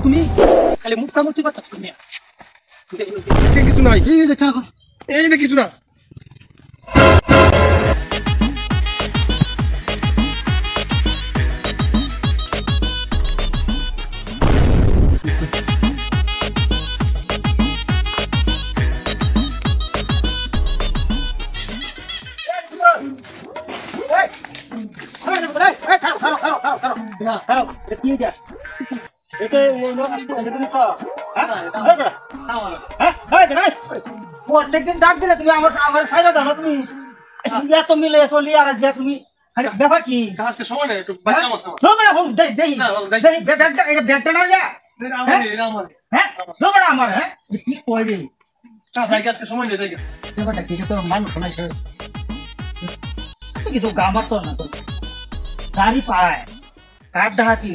তুমি খালি মুখ কামড় চিবা তুমি কিছু নাই এই দেখা এই না কিছু না প্রত্যেকদিন ডাক দিলে তুমি আমার সাইডে দাও তুমি এত মিলে চলি আর তুমি ব্যাপার কি আজকে সময় নেই একটু বাচ্চা মাছ আমার হ্যাঁ কি কইবে আজকে সময় নেই ব্যাপারটা কিছু তো মানুষ শোনাই কিছু গামার তো না তো গাড়ি পায় কার ডাহাতি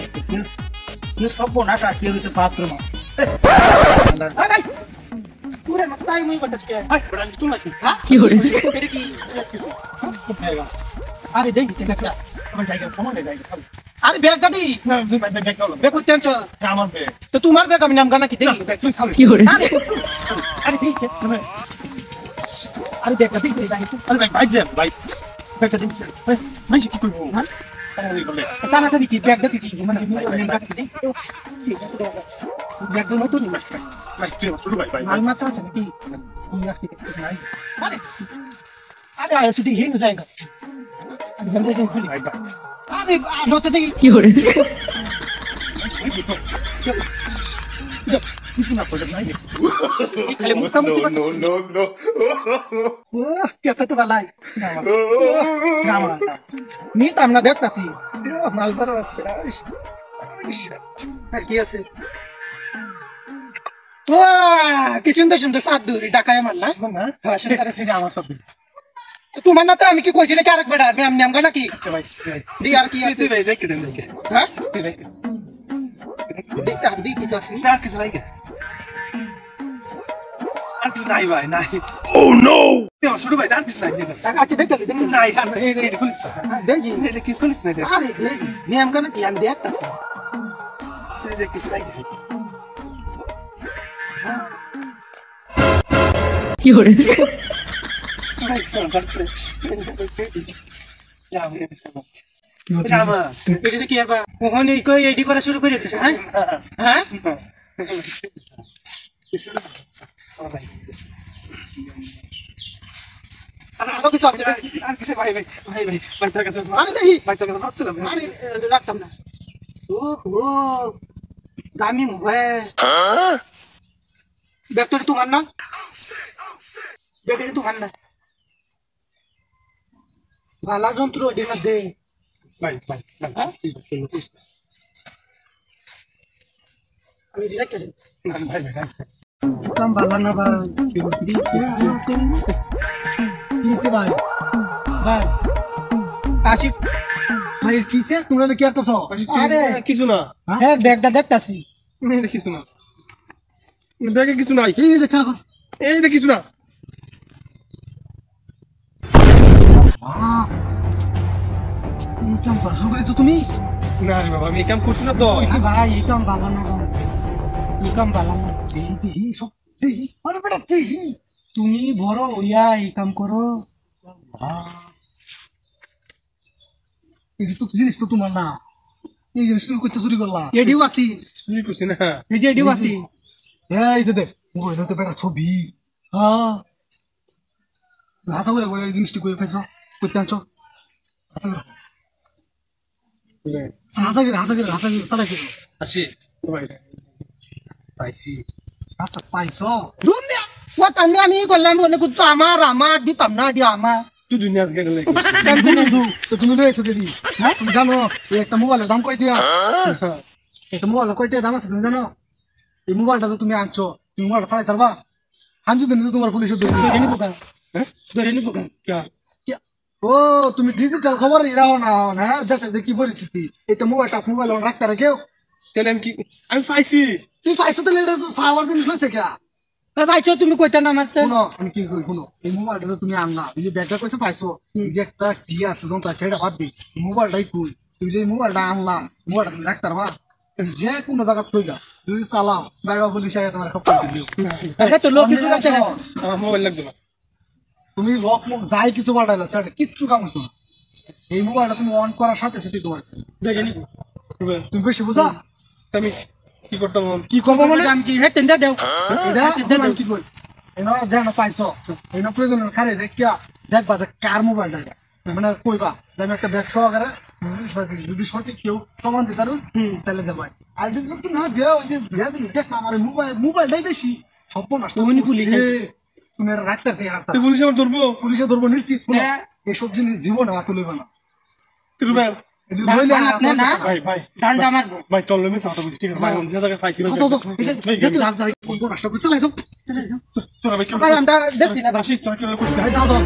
কেউ সব নাশ আর কেউ হচ্ছে বাথরুম আরে দেখি আরে ব্যাগ গাড়ি ব্যাগ আমার ব্যাগ তো তোমার ব্যাগ আমি নাম গানা কি দেখি আরে ঠিক আছে আরে ব্যাগটা দেখি আরে ভাই ভাই যান ভাই ব্যাগটা দেখি ভাই কি করবো হ্যাঁ টানাটানি কি ব্যাগ দেখি কি মানে ব্যাগ নতুন ভাই শুরু ভাই ভাই মাল মাথা আছে নাকি আরে আরে আয় শুধু হিং যায়গা আরে বন্ধ করে খুলি ভাই আরে নতে দেখি কি হরে কিছু না পড়ে নাই খালি মুখ কামড় চিবা নো নো নো ও কেটা তো বালাই না নি তো আমরা দেখতাছি মাল বড় আছে আর কি আছে ওয়া কি সুন্দর সুন্দর সাদুরি ঢাকায় মারলা হ্যাঁ সুন্দর আছে আমার সব তো তোমার না তো আমি কি কইছি নাকি আরেক বেড়া আমি আমগা নাকি আচ্ছা ভাই দি আর কি আছে ভাই দেখে দেন দেখে হ্যাঁ দেখ আর দি কিছু আছে আর কিছু নাই আর কিছু নাই ভাই নাই ও নো শুরু ভাই আর কিছু নাই আচ্ছা দেখ দেখ নাই আর এই খুলিস দেখি এটা কি খুলিস না আরে দেখি আমি আমগা নাকি আমি দেখতাছি দেখ কিছু নাই কি হরে শুরু করে দিছে হ্যাঁ হ্যাঁ আরো কিছু আছে আর কিছু ভাই ভাই ভাই ভাই ভাই তোর কাছে আরে দেখি ভাই তোর কাছে ভাবছিলাম আরে রাখতাম না ও ও দামি মোবাইল ব্যাগটা তোমার না ব্যাগটা তোমার না ভালো যন্ত্র ওটির মধ্যে ভাই ভাই আমি ডিরেক্ট করি ভাই ভাই কম ভালো না ভাই কিছে ভাই ভাই আশিক ভাই কিছে তোমরা কি করতেছ আরে কিছু না হ্যাঁ ব্যাগটা দেখতাছি এটা কিছু না ব্যাগে কিছু নাই এই দেখা এইটা কিছু না এই কাম করছো করেছো তুমি না রে বাবা আমি এই কাম করছি না তো ভাই এই কাম ভালো না এই কাম ভালো না এই সব এই আরে বেটা তুমি বড় হইয়া এই কাম করো এই তো জিনিস তো তোমার না এই জিনিস তুমি করতে চুরি করলা এডিও আছি চুরি করছি না এই যে এডিও আছি এই তো দেখ মোবাইল তো বেটা ছবি হ্যাঁ হাসা করে ওই জিনিসটা কই পাইছো করতে আনছো হাসা করে সাদা করে আসি ভাই পাইছি রাস্তা পাইছো দুনিয়া ওটা আমি করলাম মনে করছো আমার দিতাম না দিয়া আমার তুই দুনিয়া আজকে গেলে তো তুমি লয়ে এসো দিদি হ্যাঁ তুমি জানো একটা মোবাইলের দাম কয়টা একটা মোবাইলের কয়টা দাম আছে তুমি জানো এই মোবাইলটা তো তুমি আনছো তুমি মোবাইলটা চালাই পারবা আনছো দিন তোমার পুলিশ ধরে নিবো কেন ধরে নিবো কেন ও তুমি ডিজিটাল খবর রাখো না হ্যাঁ দেশে কি পরিস্থিতি এটা মোবাইল টাচ মোবাইল রাখতে রাখে কেউ তাহলে আমি পাইছি তুই পাইছো তাহলে এটা পাওয়ার দিন হয়েছে কে পাইছো তুমি কইতা না মারতে শুনো আমি কি কই শুনো এই মোবাইলটা তুমি আনলা এই যে ব্যাগটা কইছো পাইছো এই যে একটা কি আছে যন্ত্র আছে এটা বাদ দি মোবাইলটাই কই তুমি যে মোবাইলটা আনলা মোবাইলটা তুমি রাখতে পারবা যে কোনো জায়গা তৈরি যদি চালাও বাইবা পুলিশ আগে তোমার খবর দিও এটা তো লোক কিছু রাখতে না আমার মোবাইল লাগবে না তুমি লক মুখ যাই কিছু পাল্টাইলা সেটা কিচ্ছু কাম হতো না এই মোবাইলটা তুমি অন করার সাথে সাথে তোমার জানি তুমি বেশি বুঝা আমি কি করতাম কি করবো মানে আমি কি হেড টেন্ডা দেও এটা আমি কি করি এনে যেন পাইছো এনে প্রয়োজন খারে দেখিয়া দেখবা যে কার মোবাইলটা এটা মানে কইবা যে আমি একটা ব্যাগ সহকারে যদি সঠিক কেউ প্রমাণ দিতে পারো তাহলে দেবো আর যদি না দেও ওই যে দেখ না আমার মোবাইলটাই বেশি সব নষ্ট তুমি পুলিশ তুমি এটা রাখতে হাঁটতে তুই পুলিশ আমার ধরবো পুলিশে ধরবো নিশ্চিত এইসব জিনিস জীবন হাত তুলবে না রুবেল না ভাই ভাই ডান্ডা মারবো ভাই তোর লেমিস কথা বুঝছি ঠিক আছে ভাই অন্য জায়গায় পাইছি নষ্ট করে চালাই যাও তোরা ভাই ভাই আমরা দেখছি না আসিস তোরা কি করছিস যাও যাও